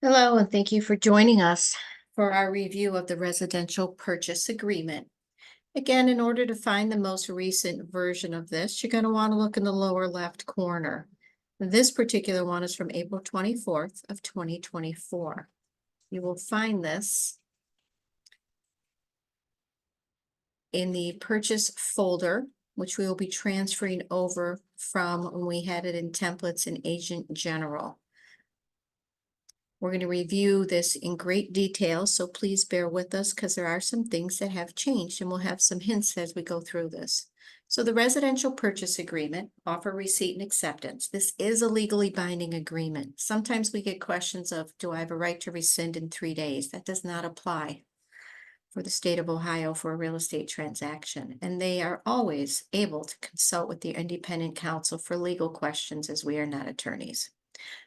Hello, and thank you for joining us for our review of the residential purchase agreement. Again, in order to find the most recent version of this, you're going to want to look in the lower left corner. This particular one is from April 24th of 2024. You will find this in the purchase folder, which we will be transferring over from when we had it in templates and Agent General. We're going to review this in great detail, so please bear with us because there are some things that have changed and we'll have some hints as we go through this. So the residential purchase agreement, offer, receipt, and acceptance. This is a legally binding agreement. Sometimes we get questions of, do I have a right to rescind in 3 days? That does not apply for the state of Ohio for a real estate transaction. And they are always able to consult with the independent counsel for legal questions as we are not attorneys.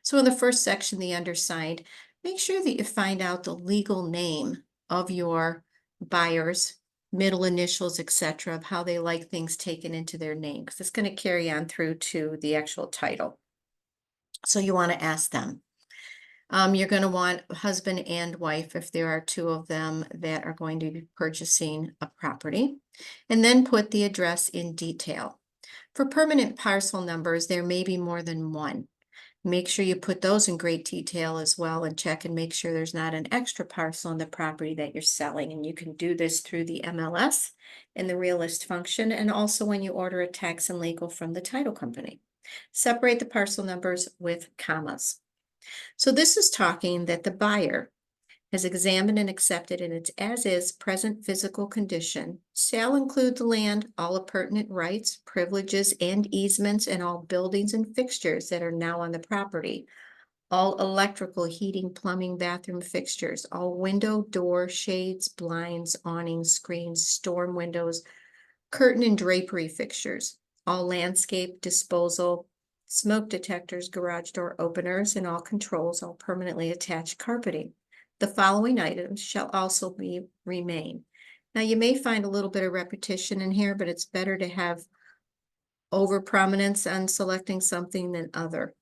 So in the first section, the undersigned, make sure that you find out the legal name of your buyers, middle initials, etc., of how they like things taken into their name, because it's going to carry on through to the actual title. So you want to ask them. You're going to want husband and wife if there are two of them that are going to be purchasing a property, and then put the address in detail. For permanent parcel numbers, there may be more than one. Make sure you put those in great detail as well and check and make sure there's not an extra parcel on the property that you're selling. And you can do this through the MLS and the realist function, and also when you order a tax and legal from the title company. Separate the parcel numbers with commas. So this is talking that the buyer has examined and accepted in its as-is present physical condition, shall include the land, all appurtenant rights, privileges, and easements, and all buildings and fixtures that are now on the property, all electrical, heating, plumbing, bathroom fixtures, all window, door, shades, blinds, awnings, screens, storm windows, curtain and drapery fixtures, all landscape, disposal, smoke detectors, garage door openers, and all controls, all permanently attached carpeting. The following items shall also remain. Now, you may find a little bit of repetition in here, but it's better to have over prominence on selecting something than other.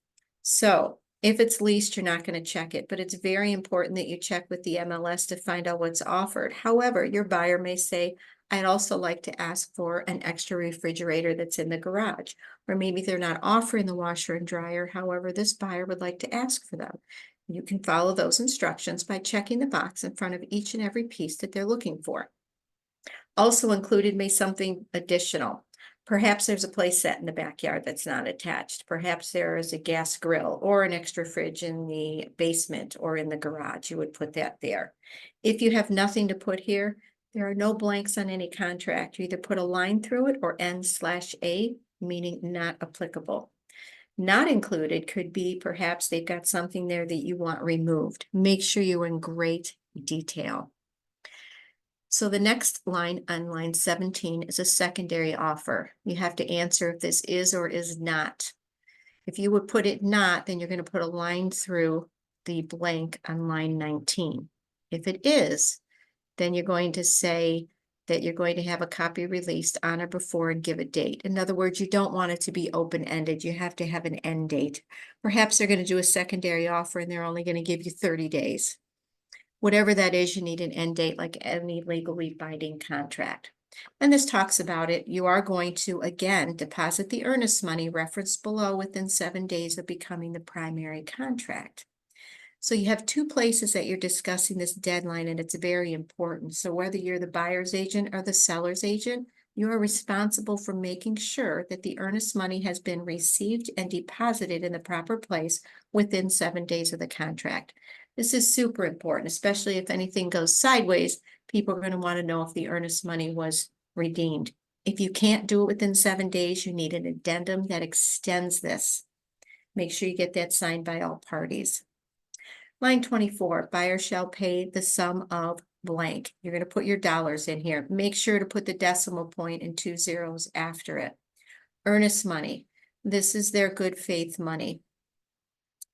So if it's leased, you're not going to check it, but it's very important that you check with the MLS to find out what's offered. However, your buyer may say, I'd also like to ask for an extra refrigerator that's in the garage, or maybe they're not offering the washer and dryer. However, this buyer would like to ask for them. You can follow those instructions by checking the box in front of each and every piece that they're looking for. Also included may something additional. Perhaps there's a play set in the backyard that's not attached. Perhaps there is a gas grill or an extra fridge in the basement or in the garage. You would put that there. If you have nothing to put here, there are no blanks on any contract. You either put a line through it or N/A, meaning not applicable. Not included could be perhaps they've got something there that you want removed. Make sure you're in great detail. So the next line on line 17 is a secondary offer. You have to answer if this is or is not. If you would put it not, then you're going to put a line through the blank on line 19. If it is, then you're going to say that you're going to have a copy released on or before and give a date. In other words, you don't want it to be open-ended. You have to have an end date. Perhaps they're going to do a secondary offer and they're only going to give you 30 days. Whatever that is, you need an end date like any legally binding contract. And this talks about it. You are going to, again, deposit the earnest money referenced below within 7 days of becoming the primary contract. So you have two places that you're discussing this deadline, and it's very important. So whether you're the buyer's agent or the seller's agent, you are responsible for making sure that the earnest money has been received and deposited in the proper place within 7 days of the contract. This is super important, especially if anything goes sideways. People are going to want to know if the earnest money was redeemed. If you can't do it within 7 days, you need an addendum that extends this. Make sure you get that signed by all parties. Line 24, buyer shall pay the sum of blank. You're going to put your dollars in here. Make sure to put the decimal point and 2 zeros after it. Earnest money. This is their good faith money.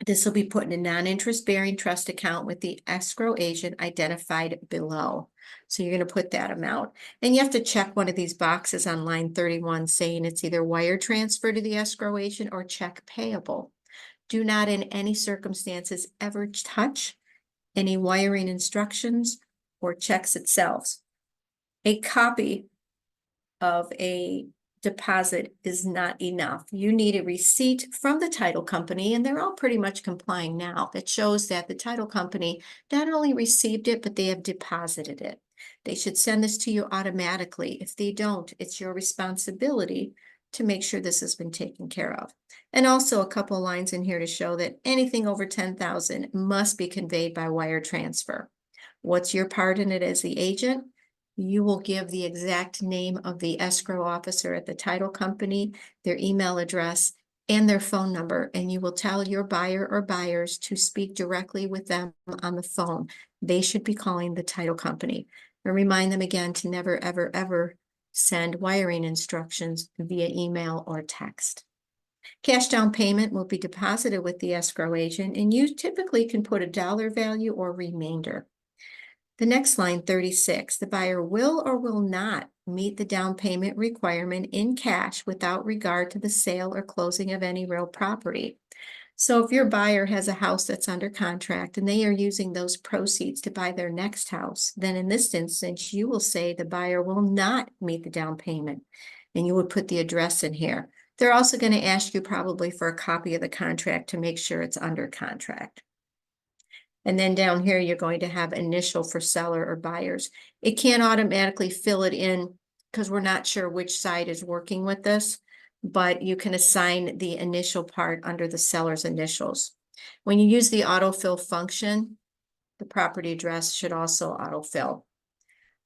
This will be put in a non-interest bearing trust account with the escrow agent identified below. So you're going to put that amount. And you have to check one of these boxes on line 31 saying it's either wire transfer to the escrow agent or check payable. Do not in any circumstances ever touch, any wiring instructions, or checks itself. A copy of a deposit is not enough. You need a receipt from the title company, and they're all pretty much complying now, that shows that the title company not only received it, but they have deposited it. They should send this to you automatically. If they don't, it's your responsibility to make sure this has been taken care of. And also a couple lines in here to show that anything over 10,000 must be conveyed by wire transfer. What's your part in it as the agent? You will give the exact name of the escrow officer at the title company, their email address, and their phone number, and you will tell your buyer or buyers to speak directly with them on the phone. They should be calling the title company. And remind them again to never, ever, ever send wiring instructions via email or text. Cash down payment will be deposited with the escrow agent, and you typically can put a dollar value or remainder. The next line, 36, the buyer will or will not meet the down payment requirement in cash without regard to the sale or closing of any real property. So if your buyer has a house that's under contract and they are using those proceeds to buy their next house, then in this instance, you will say the buyer will not meet the down payment, and you would put the address in here. They're also going to ask you probably for a copy of the contract to make sure it's under contract. And then down here, you're going to have initial for seller or buyers. It can't automatically fill it in because we're not sure which side is working with this, but you can assign the initial part under the seller's initials. When you use the autofill function, the property address should also autofill.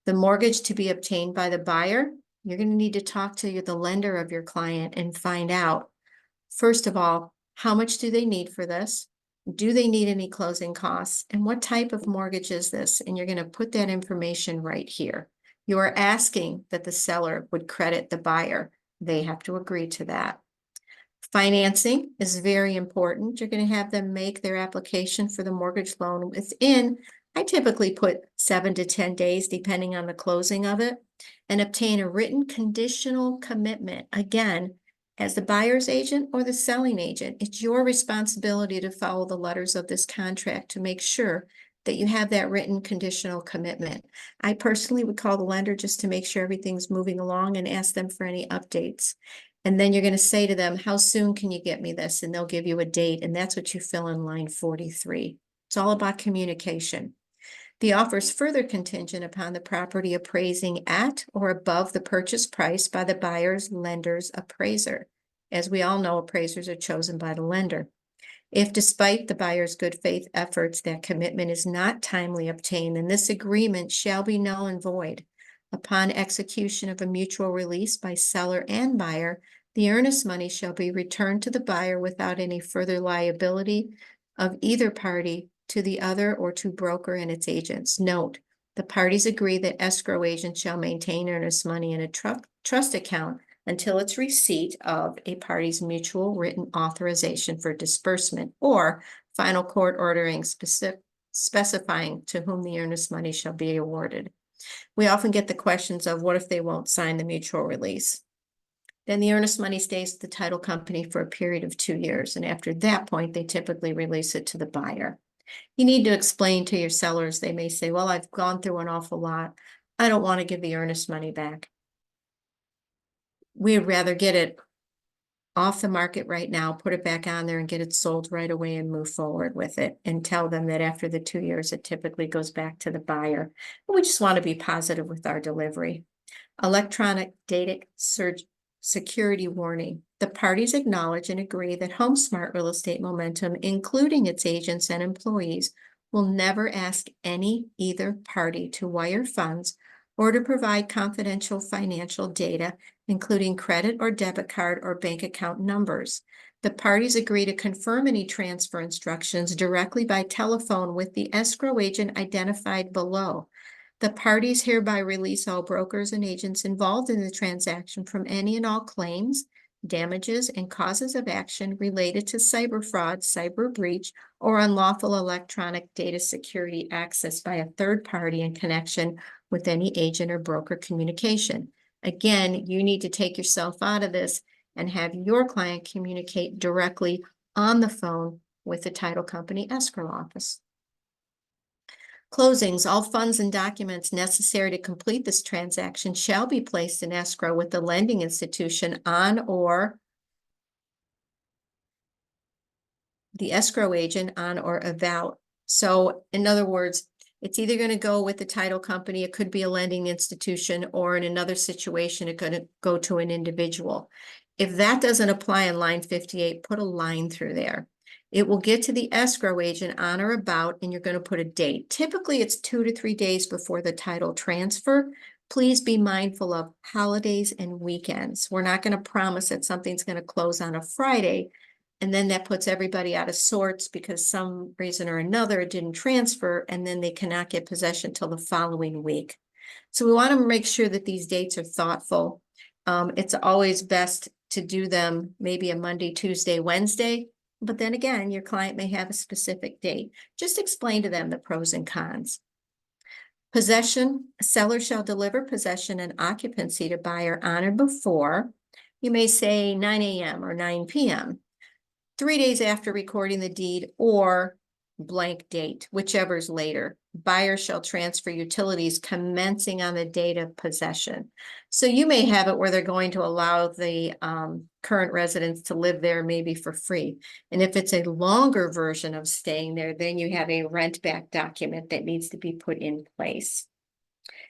The mortgage to be obtained by the buyer, you're going to need to talk to the lender of your client and find out, first of all, how much do they need for this? Do they need any closing costs? And what type of mortgage is this? And you're going to put that information right here. You are asking that the seller would credit the buyer. They have to agree to that. Financing is very important. You're going to have them make their application for the mortgage loan within, I typically put 7 to 10 days, depending on the closing of it, and obtain a written conditional commitment. Again, as the buyer's agent or the selling agent, it's your responsibility to follow the letters of this contract to make sure that you have that written conditional commitment. I personally would call the lender just to make sure everything's moving along and ask them for any updates. And then you're going to say to them, how soon can you get me this? And they'll give you a date, and that's what you fill in line 43. It's all about communication. The offer is further contingent upon the property appraising at or above the purchase price by the buyer's lender's appraiser. As we all know, appraisers are chosen by the lender. If despite the buyer's good faith efforts that commitment is not timely obtained, then this agreement shall be null and void. Upon execution of a mutual release by seller and buyer, the earnest money shall be returned to the buyer without any further liability of either party to the other or to broker and its agents. Note, the parties agree that escrow agent shall maintain earnest money in a trust account until its receipt of a party's mutual written authorization for disbursement or final court ordering specifying to whom the earnest money shall be awarded. We often get the questions of what if they won't sign the mutual release? Then the earnest money stays with the title company for a period of 2 years. And after that point, they typically release it to the buyer. You need to explain to your sellers. They may say, well, I've gone through an awful lot. I don't want to give the earnest money back. We'd rather get it off the market right now, put it back on there and get it sold right away and move forward with it, and tell them that after the 2 years, it typically goes back to the buyer. We just want to be positive with our delivery. Electronic data security warning. The parties acknowledge and agree that HomeSmart Real Estate Momentum, including its agents and employees, will never ask either party to wire funds or to provide confidential financial data, including credit or debit card or bank account numbers. The parties agree to confirm any transfer instructions directly by telephone with the escrow agent identified below. The parties hereby release all brokers and agents involved in the transaction from any and all claims, damages, and causes of action related to cyber fraud, cyber breach, or unlawful electronic data security access by a third party in connection with any agent or broker communication. Again, you need to take yourself out of this and have your client communicate directly on the phone with the title company escrow office. Closings, all funds and documents necessary to complete this transaction shall be placed in escrow with the lending institution on or the escrow agent on or about. So in other words, it's either going to go with the title company, it could be a lending institution, or in another situation, it's going to go to an individual. If that doesn't apply in line 58, put a line through there. It will get to the escrow agent on or about, and you're going to put a date. Typically, it's 2 to 3 days before the title transfer. Please be mindful of holidays and weekends. We're not going to promise that something's going to close on a Friday, and then that puts everybody out of sorts because some reason or another it didn't transfer, and then they cannot get possession till the following week. So we want to make sure that these dates are thoughtful. It's always best to do them maybe a Monday, Tuesday, Wednesday, but then again, your client may have a specific date. Just explain to them the pros and cons. Possession, a seller shall deliver possession and occupancy to buyer on or before, you may say 9 a.m. or 9 p.m., 3 days after recording the deed, or blank date, whichever is later. Buyer shall transfer utilities commencing on the date of possession. So you may have it where they're going to allow the current residents to live there maybe for free. And if it's a longer version of staying there, then you have a rent back document that needs to be put in place.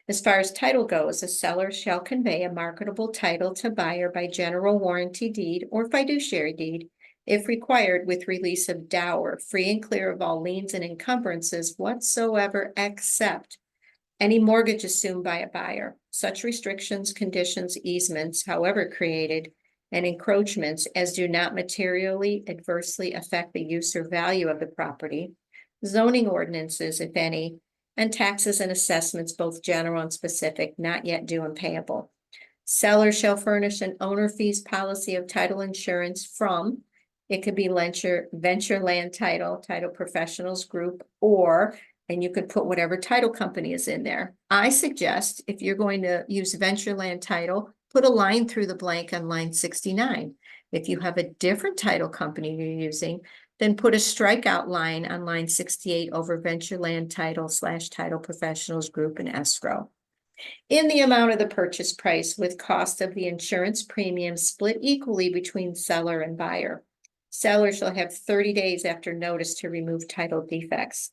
As far as title goes, a seller shall convey a marketable title to buyer by general warranty deed or fiduciary deed, if required, with release of dower, free and clear of all liens and encumbrances whatsoever, except any mortgage assumed by a buyer. Such restrictions, conditions, easements, however created, and encroachments as do not materially adversely affect the use or value of the property, zoning ordinances, if any, and taxes and assessments, both general and specific, not yet due and payable. Seller shall furnish an owner fees policy of title insurance from, it could be Venture Land Title Professionals Group, or, and you could put whatever title company is in there. I suggest if you're going to use Venture Land Title, put a line through the blank on line 69. If you have a different title company you're using, then put a strikeout line on line 68 over Venture Land Title / Title Professionals Group and escrow. In the amount of the purchase price with cost of the insurance premium split equally between seller and buyer. Seller shall have 30 days after notice to remove title defects.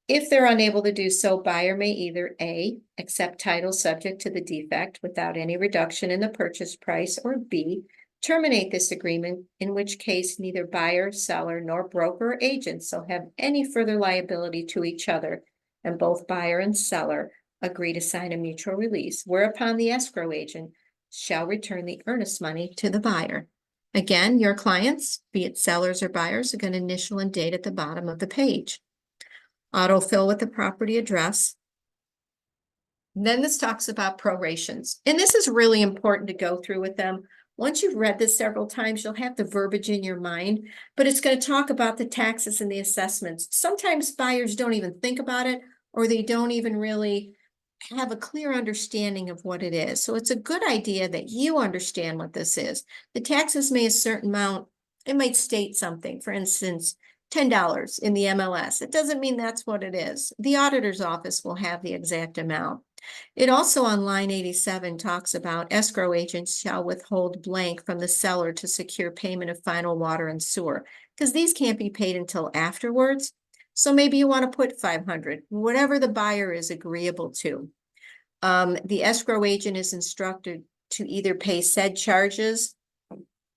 If they're unable to do so, buyer may either A, accept title subject to the defect without any reduction in the purchase price, or B, terminate this agreement, in which case neither buyer, seller, nor broker or agent shall have any further liability to each other, and both buyer and seller agree to sign a mutual release, whereupon the escrow agent shall return the earnest money to the buyer. Again, your clients, be it sellers or buyers, are going to initial and date at the bottom of the page. Autofill with the property address. Then this talks about prorations. And this is really important to go through with them. Once you've read this several times, you'll have the verbiage in your mind, but it's going to talk about the taxes and the assessments. Sometimes buyers don't even think about it, or they don't even really have a clear understanding of what it is. So it's a good idea that you understand what this is. The taxes may a certain amount, it might state something, for instance, $10 in the MLS. It doesn't mean that's what it is. The auditor's office will have the exact amount. It also on line 87 talks about escrow agents shall withhold blank from the seller to secure payment of final water and sewer, because these can't be paid until afterwards. So maybe you want to put 500, whatever the buyer is agreeable to. The escrow agent is instructed to either pay said charges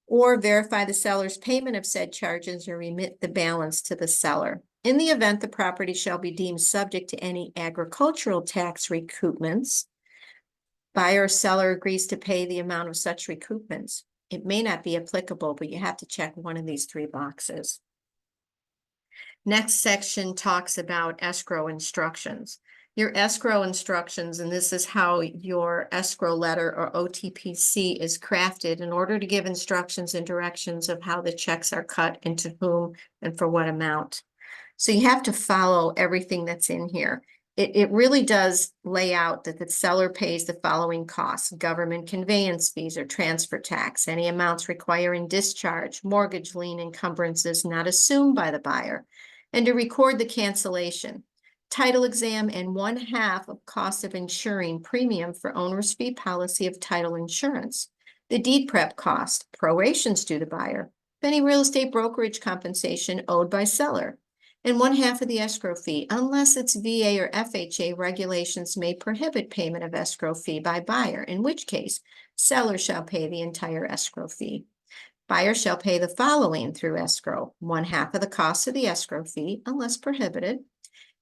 or verify the seller's payment of said charges or remit the balance to the seller. In the event the property shall be deemed subject to any agricultural tax recoupments, buyer or seller agrees to pay the amount of such recoupments. It may not be applicable, but you have to check one of these 3 boxes. Next section talks about escrow instructions. Your escrow instructions, and this is how your escrow letter or OTPC is crafted in order to give instructions and directions of how the checks are cut and to whom and for what amount. So you have to follow everything that's in here. It really does lay out that the seller pays the following costs: government conveyance fees or transfer tax, any amounts requiring discharge, mortgage lien encumbrances not assumed by the buyer, and to record the cancellation. title exam, and 1/2 of cost of insuring premium for owner's fee policy of title insurance. The deed prep cost, prorations due to buyer, any real estate brokerage compensation owed by seller, and 1/2 of the escrow fee, unless it's VA or FHA regulations may prohibit payment of escrow fee by buyer, in which case seller shall pay the entire escrow fee. Buyer shall pay the following through escrow: 1/2 of the cost of the escrow fee, unless prohibited,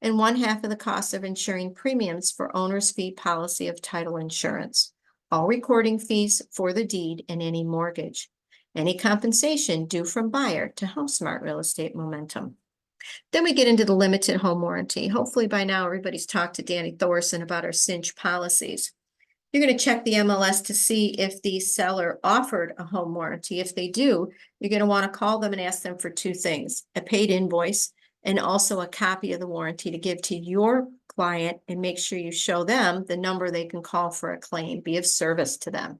and 1/2 of the cost of insuring premiums for owner's fee policy of title insurance, all recording fees for the deed and any mortgage, any compensation due from buyer to HomeSmart Real Estate Momentum. Then we get into the limited home warranty. Hopefully by now everybody's talked to Danny Thorson about our cinch policies. You're going to check the MLS to see if the seller offered a home warranty. If they do, you're going to want to call them and ask them for 2 things: a paid invoice and also a copy of the warranty to give to your client, and make sure you show them the number they can call for a claim. Be of service to them.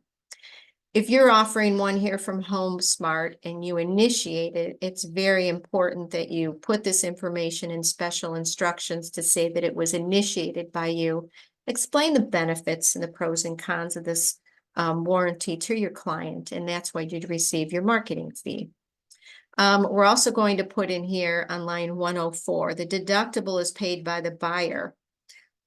If you're offering one here from HomeSmart and you initiate it, it's very important that you put this information in special instructions to say that it was initiated by you. Explain the benefits and the pros and cons of this warranty to your client, and that's why you'd receive your marketing fee. We're also going to put in here on line 104, the deductible is paid by the buyer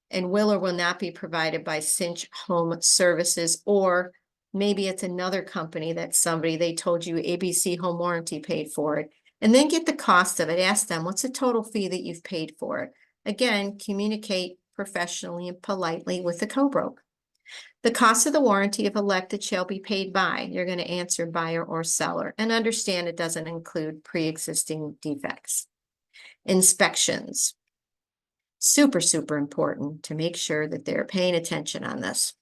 and will or will not be provided by Cinch Home Services, or maybe it's another company that they told you ABC Home Warranty paid for it. And then get the cost of it. Ask them, what's the total fee that you've paid for it? Again, communicate professionally and politely with the co-broke. The cost of the warranty, if elected, shall be paid by. You're going to answer buyer or seller, and understand it doesn't include pre-existing defects. Inspections. Super, super important to make sure that they're paying attention on this.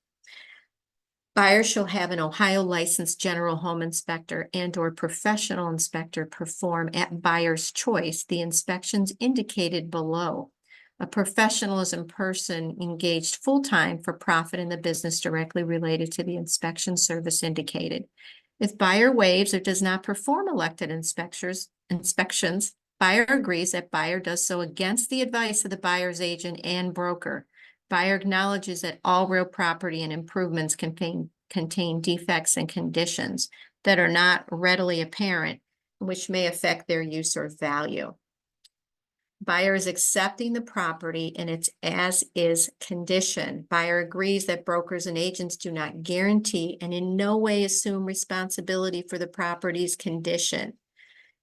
Buyer shall have an Ohio licensed general home inspector and or professional inspector perform at buyer's choice the inspections indicated below. A professional is a person engaged full-time for profit in the business directly related to the inspection service indicated. If buyer waives or does not perform elected inspections, buyer agrees that buyer does so against the advice of the buyer's agent and broker. Buyer acknowledges that all real property and improvements contain defects and conditions that are not readily apparent, which may affect their use or value. Buyer is accepting the property in its as-is condition. Buyer agrees that brokers and agents do not guarantee and in no way assume responsibility for the property's condition,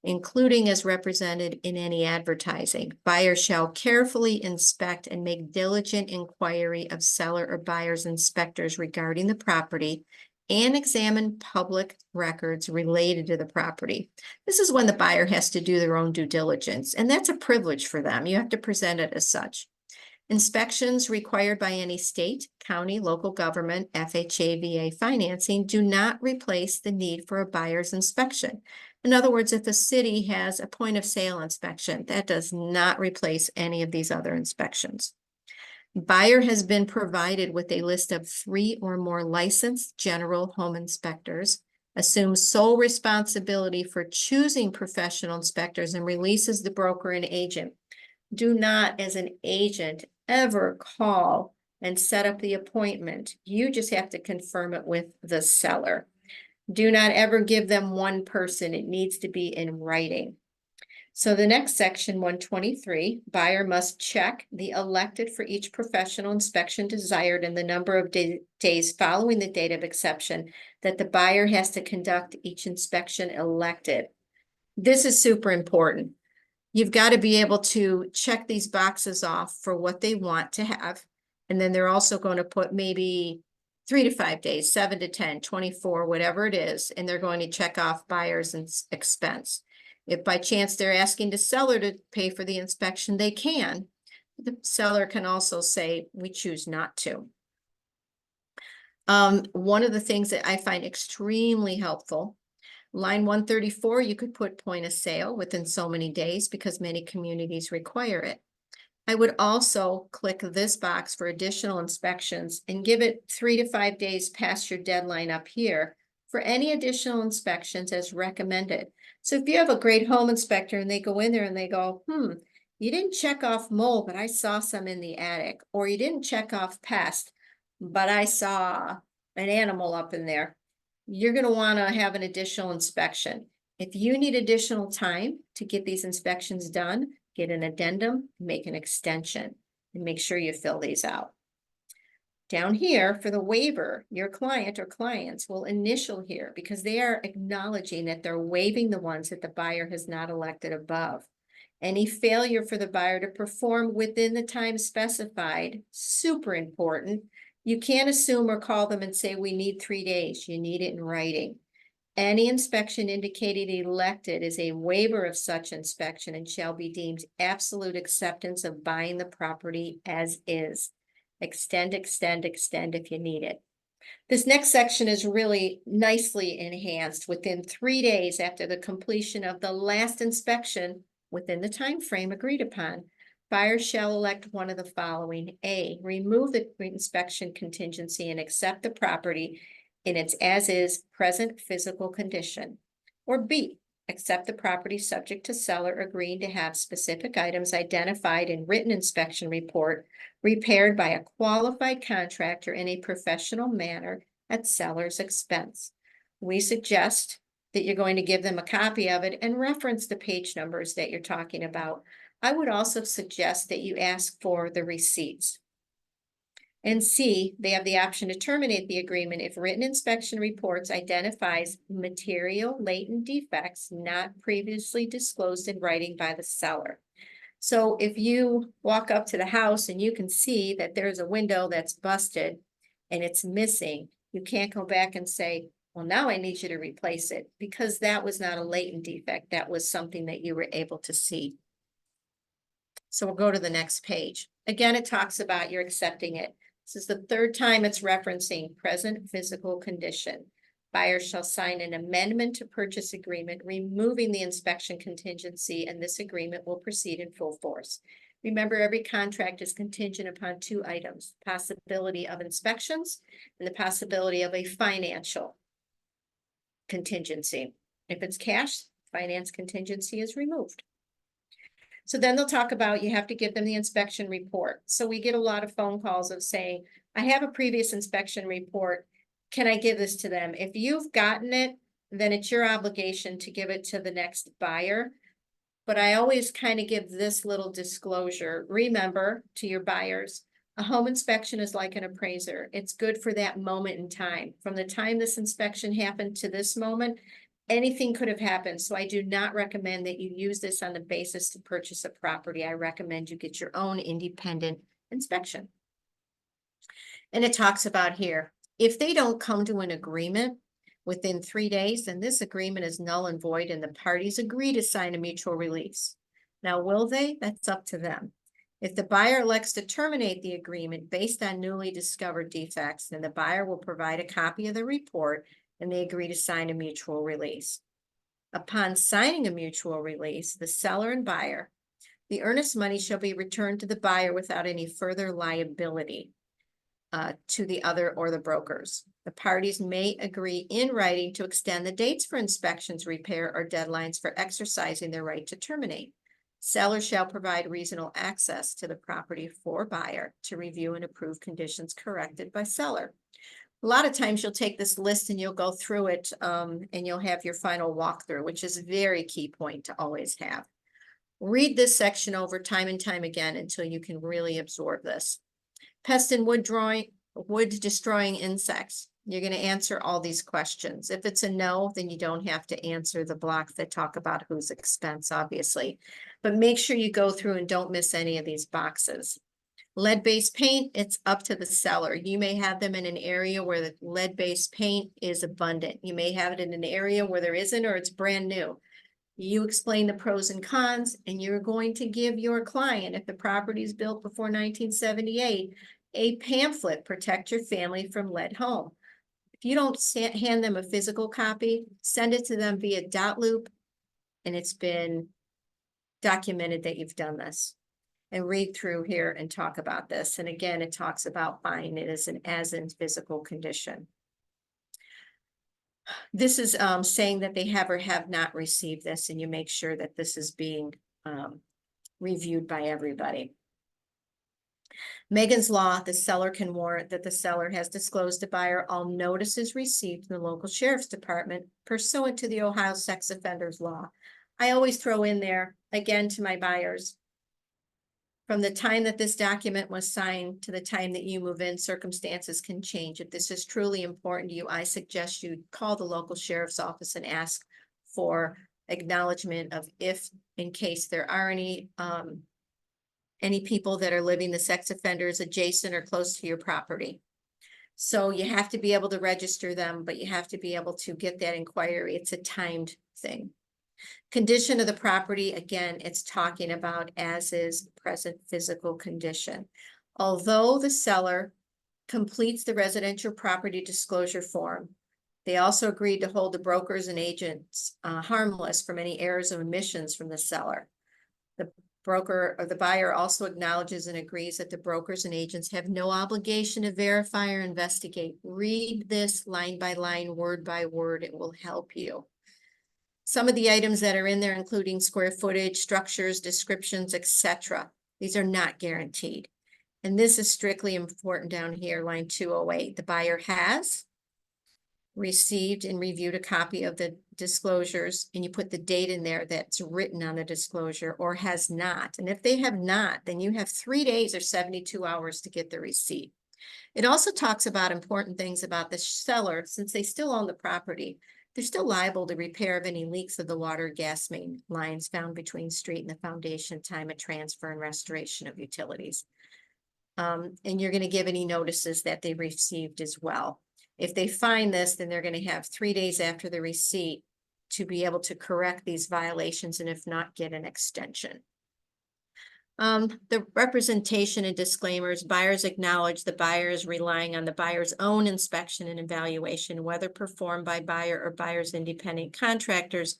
including as represented in any advertising. Buyer shall carefully inspect and make diligent inquiry of seller or buyer's inspectors regarding the property and examine public records related to the property. This is when the buyer has to do their own due diligence, and that's a privilege for them. You have to present it as such. Inspections required by any state, county, local government, FHA, VA financing do not replace the need for a buyer's inspection. In other words, if a city has a point of sale inspection, that does not replace any of these other inspections. Buyer has been provided with a list of 3 or more licensed general home inspectors, assumes sole responsibility for choosing professional inspectors, and releases the broker and agent. Do not, as an agent, ever call and set up the appointment. You just have to confirm it with the seller. Do not ever give them one person. It needs to be in writing. So the next section, 123, buyer must check the elected for each professional inspection desired and the number of days following the date of exception that the buyer has to conduct each inspection elected. This is super important. You've got to be able to check these boxes off for what they want to have. And then they're also going to put maybe 3 to 5 days, 7 to 10, 24, whatever it is. And they're going to check off buyer's expense. If by chance they're asking the seller to pay for the inspection, they can. The seller can also say, we choose not to. One of the things that I find extremely helpful, line 134, you could put point of sale within so many days because many communities require it. I would also click this box for additional inspections and give it 3 to 5 days past your deadline up here for any additional inspections as recommended. So if you have a great home inspector and they go in there and they go, you didn't check off mold, but I saw some in the attic, or you didn't check off pest, but I saw an animal up in there. You're gonna wanna have an additional inspection. If you need additional time to get these inspections done, get an addendum, make an extension, and make sure you fill these out. Down here for the waiver, your client or clients will initial here because they are acknowledging that they're waiving the ones that the buyer has not elected above. Any failure for the buyer to perform within the time specified, super important. You can't assume or call them and say, we need 3 days. You need it in writing. Any inspection indicated elected is a waiver of such inspection and shall be deemed absolute acceptance of buying the property as is. Extend, extend, extend if you need it. This next section is really nicely enhanced. Within 3 days after the completion of the last inspection, within the time frame agreed upon, buyers shall elect one of the following. A, remove the inspection contingency and accept the property in its as-is present physical condition. Or B, accept the property subject to seller agreeing to have specific items identified in written inspection report repaired by a qualified contractor in a professional manner at seller's expense. We suggest that you're going to give them a copy of it and reference the page numbers that you're talking about. I would also suggest that you ask for the receipts. And C, they have the option to terminate the agreement if written inspection reports identifies material latent defects not previously disclosed in writing by the seller. So if you walk up to the house and you can see that there's a window that's busted and it's missing, you can't go back and say, well, now I need you to replace it, because that was not a latent defect. That was something that you were able to see. So we'll go to the next page. Again, it talks about you're accepting it. This is the third time it's referencing present physical condition. Buyer shall sign an amendment to purchase agreement, removing the inspection contingency, and this agreement will proceed in full force. Remember, every contract is contingent upon 2 items: possibility of inspections and the possibility of a financial contingency. If it's cash, finance contingency is removed. So then they'll talk about, you have to give them the inspection report. So we get a lot of phone calls of saying, I have a previous inspection report. Can I give this to them? If you've gotten it, then it's your obligation to give it to the next buyer. But I always kind of give this little disclosure. Remember, to your buyers, a home inspection is like an appraiser. It's good for that moment in time. From the time this inspection happened to this moment, anything could have happened. So I do not recommend that you use this on the basis to purchase a property. I recommend you get your own independent inspection. And it talks about here, if they don't come to an agreement within 3 days, then this agreement is null and void and the parties agree to sign a mutual release. Now, will they? That's up to them. If the buyer elects to terminate the agreement based on newly discovered defects, then the buyer will provide a copy of the report and they agree to sign a mutual release. Upon signing a mutual release, the seller and buyer, the earnest money shall be returned to the buyer without any further liability to the other or the brokers. The parties may agree in writing to extend the dates for inspections, repair, or deadlines for exercising their right to terminate. Seller shall provide reasonable access to the property for buyer to review and approve conditions corrected by seller. A lot of times you'll take this list and you'll go through it and you'll have your final walkthrough, which is a very key point to always have. Read this section over time and time again until you can really absorb this. Pest and wood destroying insects. You're going to answer all these questions. If it's a no, then you don't have to answer the blocks that talk about whose expense, obviously. But make sure you go through and don't miss any of these boxes. Lead-based paint, it's up to the seller. You may have them in an area where the lead-based paint is abundant. You may have it in an area where there isn't, or it's brand new. You explain the pros and cons, and you're going to give your client, if the property is built before 1978, a pamphlet, Protect Your Family from Lead Home. If you don't hand them a physical copy, send it to them via dot loop, and it's been documented that you've done this. And read through here and talk about this. And again, it talks about buying it as in physical condition. This is saying that they have or have not received this, and you make sure that this is being reviewed by everybody. Megan's Law, the seller can warrant that the seller has disclosed to buyer all notices received from the local sheriff's department pursuant to the Ohio Sex Offenders Law. I always throw in there, again, to my buyers, from the time that this document was signed to the time that you move in, circumstances can change. If this is truly important to you, I suggest you call the local sheriff's office and ask for acknowledgement of if, in case there are any people that are living, the sex offenders adjacent or close to your property. So you have to be able to register them, but you have to be able to get that inquiry. It's a timed thing. Condition of the property, again, it's talking about as is present physical condition. Although the seller completes the residential property disclosure form, they also agreed to hold the brokers and agents harmless from any errors or omissions from the seller. The broker or the buyer also acknowledges and agrees that the brokers and agents have no obligation to verify or investigate. Read this line by line, word by word. It will help you. Some of the items that are in there, including square footage, structures, descriptions, etc. These are not guaranteed. And this is strictly important down here, line 208. The buyer has received and reviewed a copy of the disclosures, and you put the date in there that's written on the disclosure, or has not. And if they have not, then you have 3 days or 72 hours to get the receipt. It also talks about important things about the seller, since they still own the property. They're still liable to repair of any leaks of the water gas main lines found between street and the foundation, time of transfer and restoration of utilities. And you're going to give any notices that they received as well. If they find this, then they're going to have 3 days after the receipt to be able to correct these violations, and if not, get an extension. The representation and disclaimers, buyers acknowledge the buyer is relying on the buyer's own inspection and evaluation, whether performed by buyer or buyer's independent contractors,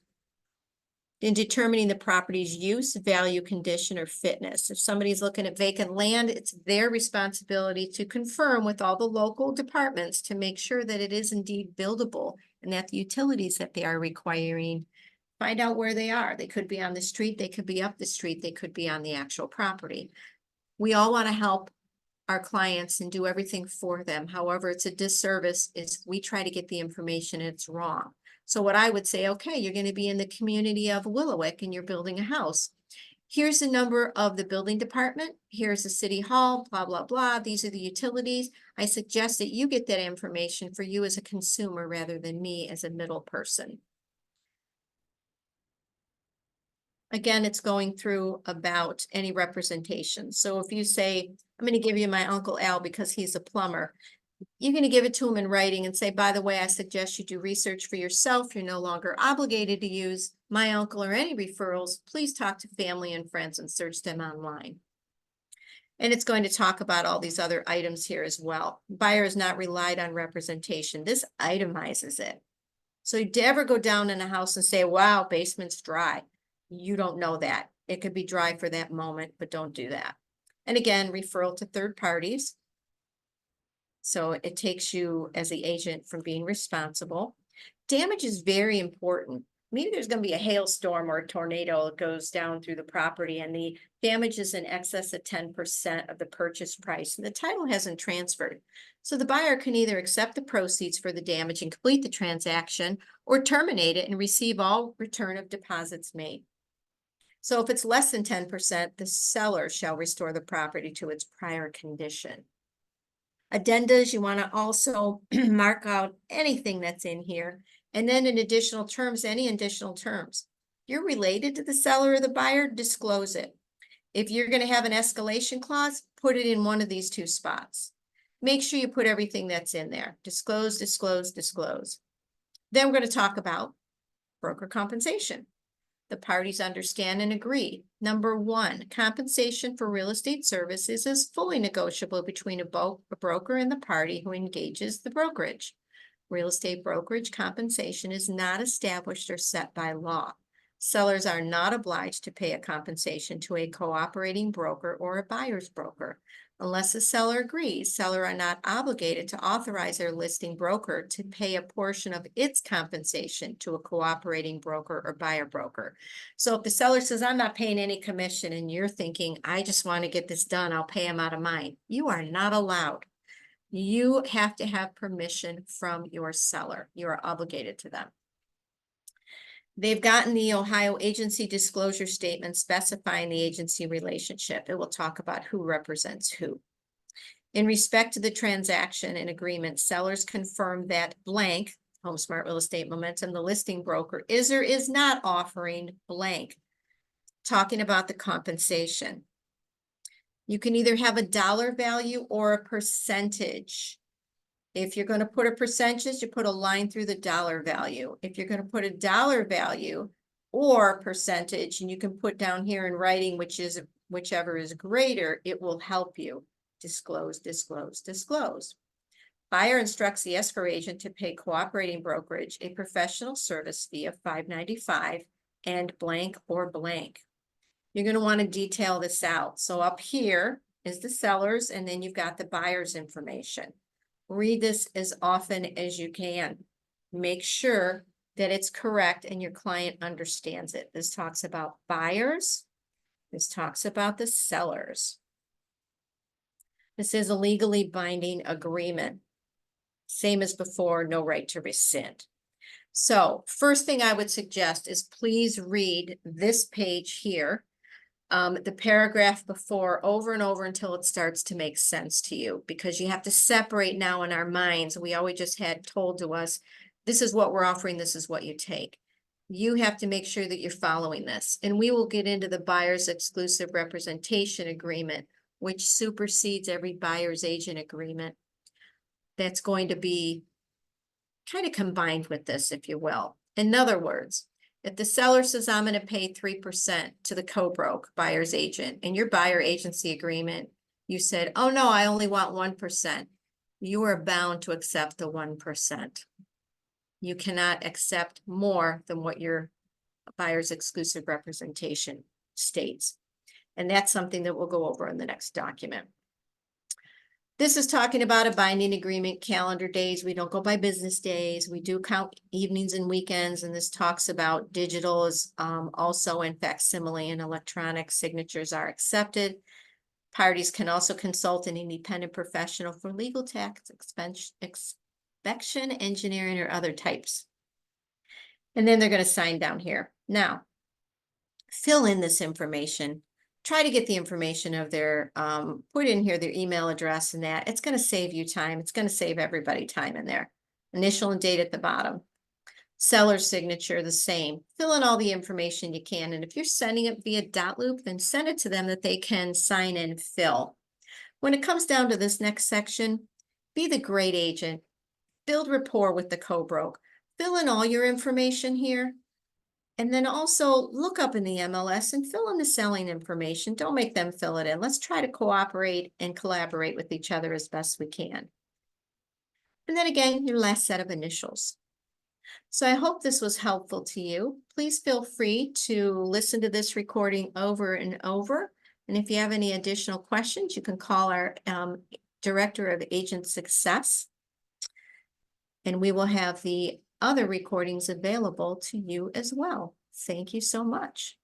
in determining the property's use, value, condition, or fitness. If somebody's looking at vacant land, it's their responsibility to confirm with all the local departments to make sure that it is indeed buildable and that the utilities that they are requiring, find out where they are. They could be on the street, they could be up the street, they could be on the actual property. We all want to help our clients and do everything for them. However, it's a disservice if we try to get the information and it's wrong. So what I would say, okay, you're going to be in the community of Willowick and you're building a house. Here's the number of the building department. Here's the city hall, blah, blah, blah. These are the utilities. I suggest that you get that information for you as a consumer rather than me as a middle person. Again, it's going through about any representation. So if you say, I'm going to give you my Uncle Al because he's a plumber, you're going to give it to him in writing and say, by the way, I suggest you do research for yourself. You're no longer obligated to use my uncle or any referrals. Please talk to family and friends and search them online. And it's going to talk about all these other items here as well. Buyer has not relied on representation. This itemizes it. So you never go down in a house and say, wow, basement's dry. You don't know that. It could be dry for that moment, but don't do that. And again, referral to third parties. So it takes you as the agent from being responsible. Damage is very important. Maybe there's going to be a hailstorm or a tornado that goes down through the property and the damage is in excess of 10% of the purchase price and the title hasn't transferred. So the buyer can either accept the proceeds for the damage and complete the transaction or terminate it and receive all return of deposits made. So if it's less than 10%, the seller shall restore the property to its prior condition. Addendas, you want to also mark out anything that's in here. And then in additional terms, any additional terms. If you're related to the seller or the buyer, disclose it. If you're going to have an escalation clause, put it in one of these two spots. Make sure you put everything that's in there. Disclose, disclose, disclose. Then we're going to talk about broker compensation. The parties understand and agree. Number one, compensation for real estate services is fully negotiable between a broker and the party who engages the brokerage. Real estate brokerage compensation is not established or set by law. Sellers are not obliged to pay a compensation to a cooperating broker or a buyer's broker. Unless the seller agrees, seller are not obligated to authorize their listing broker to pay a portion of its compensation to a cooperating broker or buyer broker. So if the seller says, I'm not paying any commission, and you're thinking, I just want to get this done, I'll pay him out of mine. You are not allowed. You have to have permission from your seller. You are obligated to them. They've gotten the Ohio agency disclosure statement specifying the agency relationship. It will talk about who represents who. In respect to the transaction and agreement, sellers confirm that blank, HomeSmart Real Estate Momentum, the listing broker, is or is not offering blank, talking about the compensation. You can either have a dollar value or a percentage. If you're going to put a percentage, you put a line through the dollar value. If you're going to put a dollar value or percentage, and you can put down here in writing, whichever is greater, it will help you. Disclose, disclose, disclose. Buyer instructs the escrow agent to pay cooperating brokerage a professional service fee of $5.95 and blank or blank. You're going to want to detail this out. So up here is the seller's, and then you've got the buyer's information. Read this as often as you can. Make sure that it's correct and your client understands it. This talks about buyers. This talks about the sellers. This is a legally binding agreement. Same as before, no right to rescind. So first thing I would suggest is please read this page here. The paragraph before over and over until it starts to make sense to you, because you have to separate now in our minds. We always just had told to us, this is what we're offering, this is what you take. You have to make sure that you're following this. And we will get into the buyer's exclusive representation agreement, which supersedes every buyer's agent agreement. That's going to be kind of combined with this, if you will. In other words, if the seller says, I'm going to pay 3% to the co-broke buyer's agent, and your buyer agency agreement, you said, oh no, I only want 1%. You are bound to accept the 1%. You cannot accept more than what your buyer's exclusive representation states. And that's something that we'll go over in the next document. This is talking about a binding agreement, calendar days. We don't go by business days. We do count evenings and weekends. And this talks about digital is also in facsimile and electronic signatures are accepted. Parties can also consult an independent professional for legal, tax, inspection, engineering, or other types. And then they're going to sign down here. Now, fill in this information. Try to get the information of their, put in here their email address and that. It's going to save you time. It's going to save everybody time in there. Initial and date at the bottom. Seller's signature, the same. Fill in all the information you can. And if you're sending it via dot loop, then send it to them that they can sign and fill. When it comes down to this next section, be the great agent. Build rapport with the co-broke. Fill in all your information here. And then also look up in the MLS and fill in the selling information. Don't make them fill it in. Let's try to cooperate and collaborate with each other as best we can. And then again, your last set of initials. So I hope this was helpful to you. Please feel free to listen to this recording over and over. And if you have any additional questions, you can call our Director of Agent Success. And we will have the other recordings available to you as well. Thank you so much.